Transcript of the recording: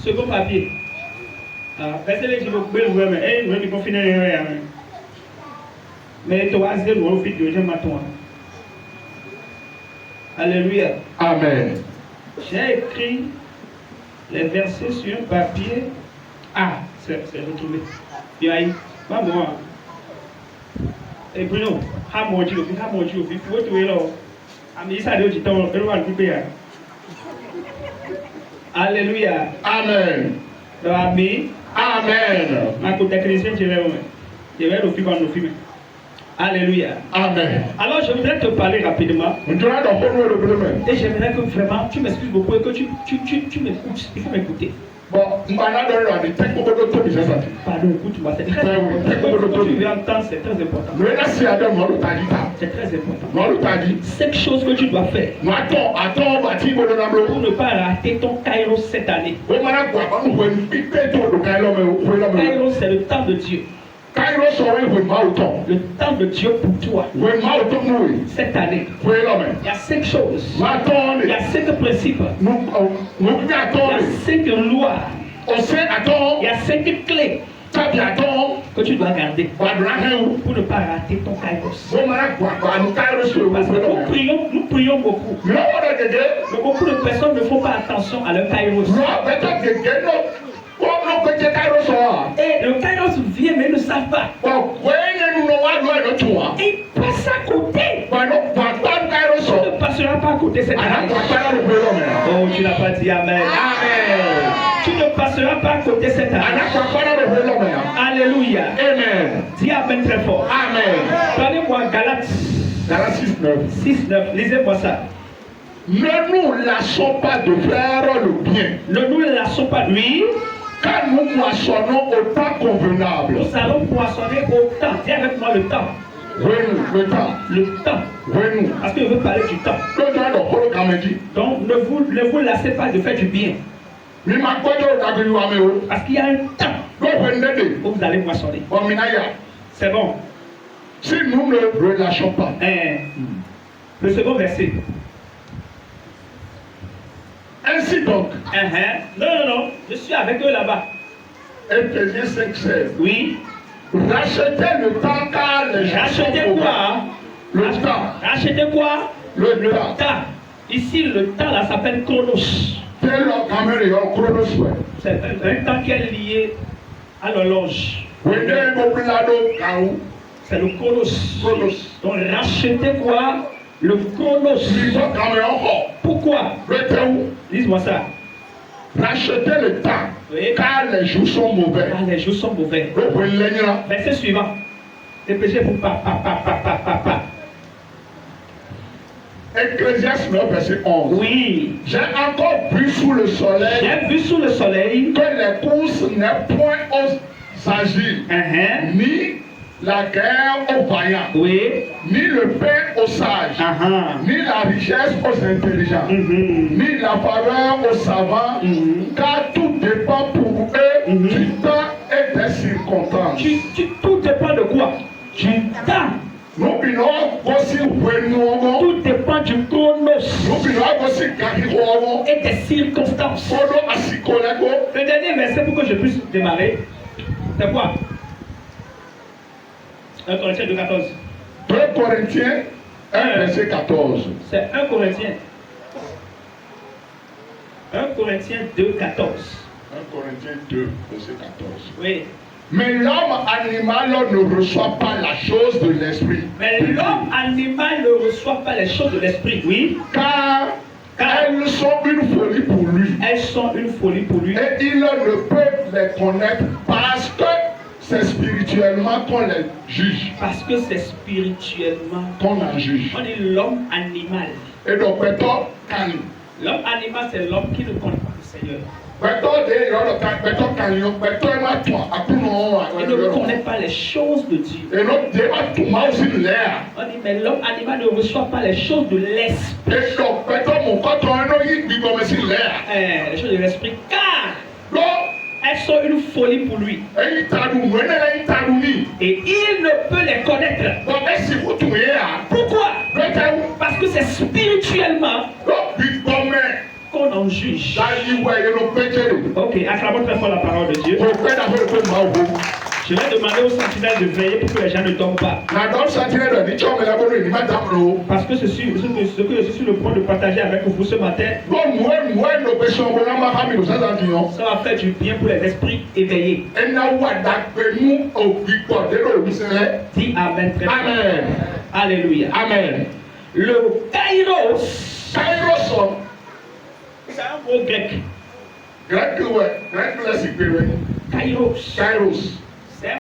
Second papier. Verset les gens qui veulent voir, mais nous devons finir rien. Mais tu vas dire, nous fit de matin. Alléluia. Amen. J'ai écrit les versets sur un papier. Ah, c'est retrouvé. Il y a pas moi. Et Bruno, ha mon Dieu, il faut trouver là. Ami ça de temps, le roi du pays. Alléluia. Amen. Amen. Amen. Ma côté chrétien, je vais le faire dans film. Alléluia. Amen. Alors je voudrais te parler rapidement. Et j'aimerais que vraiment tu m'excuses beaucoup et que tu m'écoutes. Il faut m'écouter. Bon, pardon, écoute-moi, c'est très important. Ce que tu veux entendre, c'est très important. C'est très important. 5 choses que tu dois faire pour ne pas rater ton Kairos cette année. Kairos, c'est le temps de Dieu. Le temps de Dieu pour toi. Cette année. Il y a 5 choses. Il y a 5 principes. Il y a 5 lois. Il y a 5 clés que tu dois garder pour ne pas rater ton Kairos. Parce que nous prions beaucoup. Mais beaucoup de personnes ne font pas attention à leur Kairos. Et le Kairos vient mais ils ne savent pas. Et ils passent à côté. Tu ne passeras pas à côté cette année. Oh, tu n'as pas dit Amen. Amen. Tu ne passeras pas à côté cette année. Alléluia. Amen. Dis Amen très fort. Amen. Prenez-moi Galates 6:9. Lisez-moi ça. Ne nous lassons pas de faire le bien. Ne nous lassons pas, oui. Car nous moissonnons au temps convenable. Nous allons moissonner au temps. Dis avec moi le temps. Le temps. Le temps. Parce que je veux parler du temps. Donc ne vous lassez pas de faire du bien. Parce qu'il y a un temps où vous allez moissonner. C'est bon. Si nous ne relâchons pas. Le second verset. Ainsi donc. Non. Je suis avec eux là-bas. Éphésiens 5:16. Oui. Rachetez le temps car les gens Rachetez quoi? Le temps. Rachetez quoi? Le temps. Ici, le temps là s'appelle chronos. C'est un temps qui est lié à l'horloge. C'est le chronos. Donc rachetez quoi? Le chronos. Pourquoi? Lise-moi ça. Rachetez le temps. Oui. Car les jours sont mauvais. Car les jours sont mauvais. Verset suivant. Dépêchez pour papa. Ecclésiaste 9, verset 11. Oui. J'ai encore vu sous le soleil. Que les courses n'est point aux agiles. Ni la guerre aux vaillants. Oui. Ni le pain aux sages. Ni la richesse aux intelligents. Ni la faveur aux savants. Car tout dépend pour eux du temps et des circonstances. Tout dépend de quoi? Du temps. Tout dépend du chronos et des circonstances. Le dernier verset pour que je puisse démarrer, c'est quoi? 1 Corinthiens 2:14. 2 Corinthiens 1 verset 14. C'est 1 Corinthiens. 1 Corinthiens 2:14. 1 Corinthiens 2 verset 14. Oui. Mais l'homme animal ne reçoit pas la chose de l'esprit. Mais l'homme animal ne reçoit pas les choses de l'esprit, oui. Car elles sont une folie pour lui. Elles sont une folie pour lui. Et il ne peut les connaître parce que c'est spirituellement qu'on les juge. Parce que c'est spirituellement qu'on en juge. On dit l'homme animal. Et donc, l'homme animal, c'est l'homme qui ne connaît pas le Seigneur. Il ne connaît pas les choses de Dieu. On dit, mais l'homme animal ne reçoit pas les choses de l'esprit. Les choses de l'esprit, car elles sont une folie pour lui. Et il ne peut les connaître. Pourquoi? Parce que c'est spirituellement lorsqu'on en juge. Ok, acclamons très fort la parole de Dieu. Je vais demander aux sentinelles de veiller pour que les gens ne dorment pas. Parce que ce que je suis sur le point de partager avec vous ce matin, ça va faire du bien pour les esprits éveillés. Dis Amen très fort. Amen. Alléluia. Amen. Le kairos, c'est un mot grec. Kairos.